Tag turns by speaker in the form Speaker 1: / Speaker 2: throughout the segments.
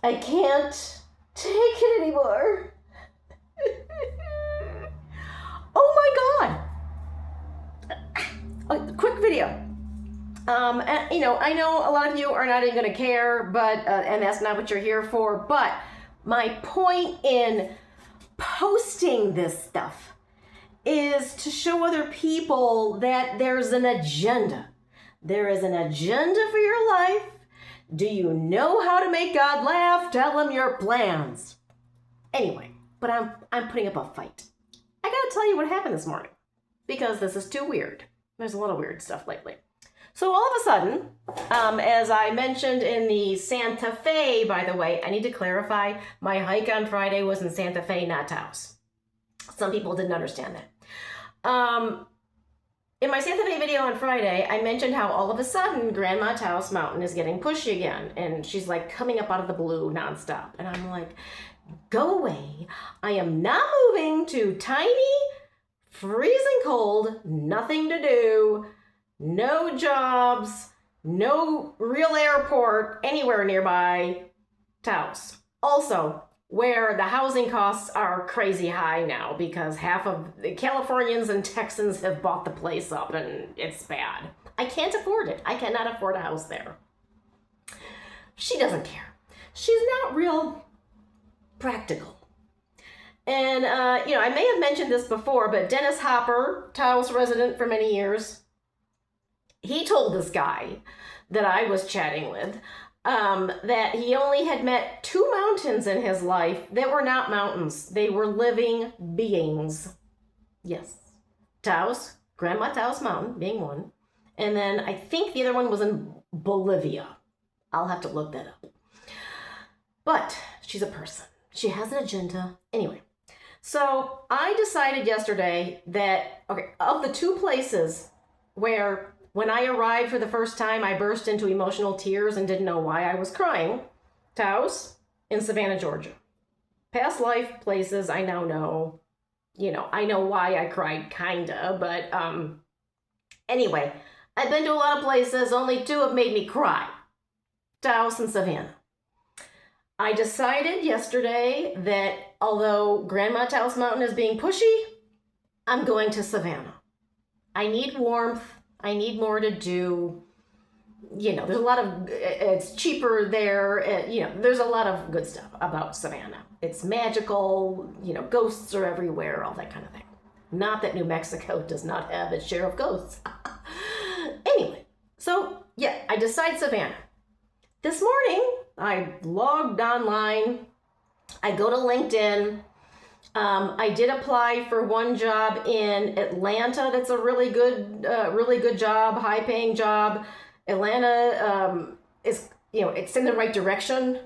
Speaker 1: I can't take it anymore. Oh my God. A quick video. And, I know a lot of you are not even going to care, but and that's not what you're here for. But my point in posting this stuff is to show other people that there's an agenda. There is an agenda for your life. Do you know how to make God laugh? Tell him your plans. Anyway, but I'm putting up a fight. I gotta tell you what happened this morning, because this is too weird. There's a lot of weird stuff lately. So all of a sudden, as I mentioned in the Santa Fe, by the way, I need to clarify, my hike on Friday was in Santa Fe, not Taos. Some people didn't understand that. In my Santa Fe video on Friday, I mentioned how all of a sudden Grandma Taos Mountain is getting pushy again. And she's like coming up out of the blue nonstop. And I'm like, go away. I am not moving to tiny, freezing cold, nothing to do, no jobs, no real airport anywhere nearby Taos. Also, where the housing costs are crazy high now because half of the Californians and Texans have bought the place up and it's bad. I can't afford it. I cannot afford a house there. She doesn't care. She's not real practical. And, I may have mentioned this before, but Dennis Hopper, Taos resident for many years, he told this guy that I was chatting with that he only had met 2 mountains in his life that were not mountains. They were living beings. Yes. Taos, Grandma Taos Mountain being one. And then I think the other one was in Bolivia. I'll have to look that up. But she's a person. She has an agenda. Anyway, so I decided yesterday that, of the 2 places where when I arrived for the first time, I burst into emotional tears and didn't know why I was crying. Taos and Savannah, Georgia. Past life places I now know. I know why I cried, kinda, but anyway, I've been to a lot of places. Only 2 have made me cry. Taos and Savannah. I decided yesterday that although Grandma Taos Mountain is being pushy, I'm going to Savannah. I need warmth. I need more to do. There's a lot of, it's cheaper there. There's a lot of good stuff about Savannah. It's magical, ghosts are everywhere, all that kind of thing. Not that New Mexico does not have its share of ghosts. Anyway, so yeah, I decide Savannah. This morning, I logged online. I go to LinkedIn. I did apply for one job in Atlanta. That's a really good job, high-paying job. Atlanta is, it's in the right direction.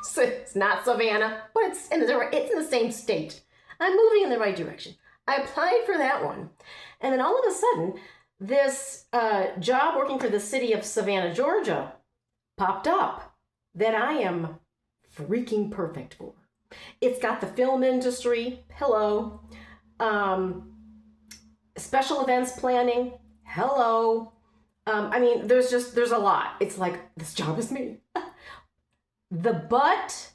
Speaker 1: So it's not Savannah, but it's in the same state. I'm moving in the right direction. I applied for that one, and then all of a sudden, this job working for the city of Savannah, Georgia, popped up that I am freaking perfect for. It's got the film industry, hello. Special events planning, hello. There's a lot. It's like, this job is me. The but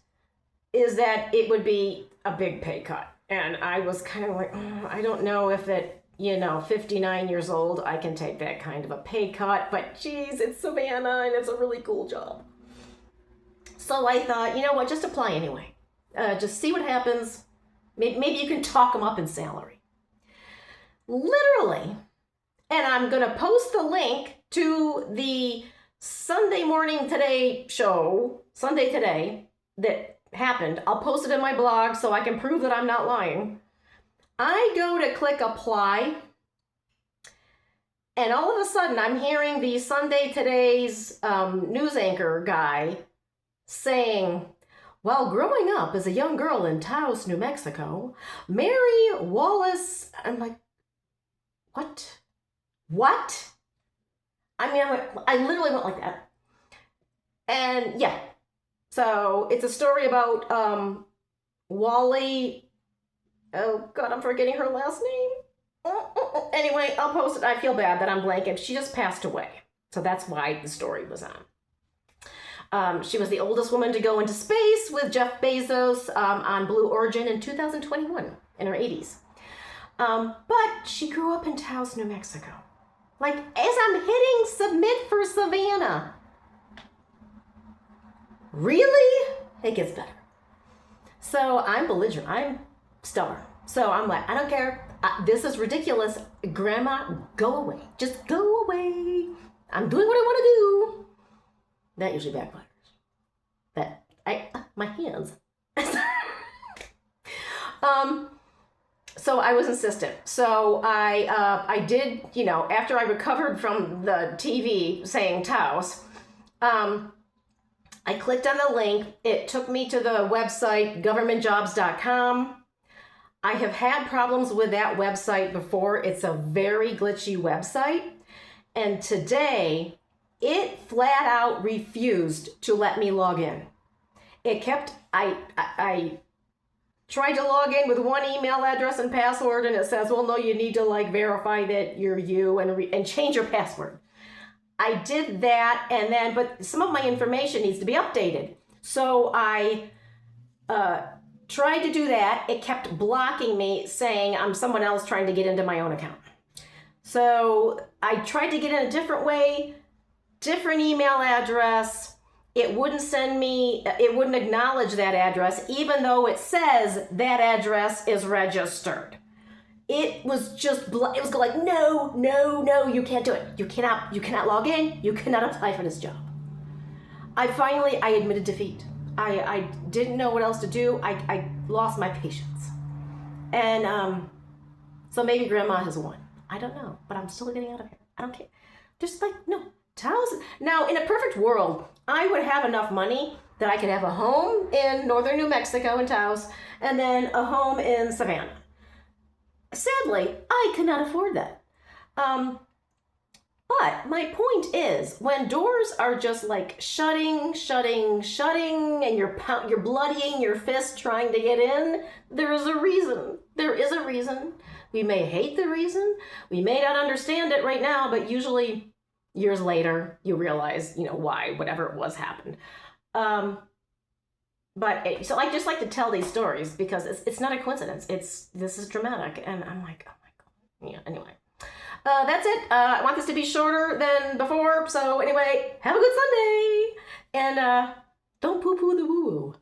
Speaker 1: is that it would be a big pay cut. And I was kind of like, I don't know if at 59 years old, I can take that kind of a pay cut, but geez, it's Savannah and it's a really cool job. So I thought, you know what, just apply anyway. Just see what happens. Maybe you can talk them up in salary. Literally. And I'm going to post the link to the Sunday Morning Today show, Sunday Today, that happened. I'll post it in my blog so I can prove that I'm not lying. I go to click apply, and all of a sudden I'm hearing the Sunday Today's news anchor guy saying, while growing up as a young girl in Taos, New Mexico, Mary Wallace, I'm like, what? I literally went like that. And yeah, so it's a story about Wally, oh God, I'm forgetting her last name. Anyway, I'll post it. I feel bad that I'm blanking. She just passed away. So that's why the story was on. She was the oldest woman to go into space with Jeff Bezos on Blue Origin in 2021 in her 80s. But she grew up in Taos, New Mexico. Like, as I'm hitting submit for Savannah. Really? It gets better. So I'm belligerent. I'm stubborn. So I'm like, I don't care. This is ridiculous. Grandma, go away. Just go away. I'm doing what I want to do. That usually backfires. My hands. So I was insistent. So I did, after I recovered from the TV saying Taos, I clicked on the link. It took me to the website governmentjobs.com. I have had problems with that website before. It's a very glitchy website. And today, it flat out refused to let me log in. It kept, I tried to log in with one email address and password, and it says, well, no, you need to verify that you're you and change your password. I did that, but some of my information needs to be updated. So I tried to do that. It kept blocking me, saying I'm someone else trying to get into my own account. So I tried to get in a different way, different email address. It wouldn't it wouldn't acknowledge that address, even though it says that address is registered. It was just, it was like, no, you can't do it. You cannot log in. You cannot apply for this job. I admitted defeat. I didn't know what else to do. I lost my patience. And so maybe Grandma has won. I don't know, but I'm still getting out of here. I don't care. Just no, Taos. Now, in a perfect world, I would have enough money that I could have a home in northern New Mexico in Taos, and then a home in Savannah. Sadly, I could not afford that. But my point is, when doors are just shutting, and you're bloodying your fist trying to get in, there is a reason. There is a reason. We may hate the reason. We may not understand it right now, but usually years later, you realize, why whatever it was happened. So I just like to tell these stories because it's not a coincidence. This is dramatic, and I'm like, oh my God. Yeah. Anyway, that's it. I want this to be shorter than before. So anyway, have a good Sunday, and don't poo-poo the woo-woo.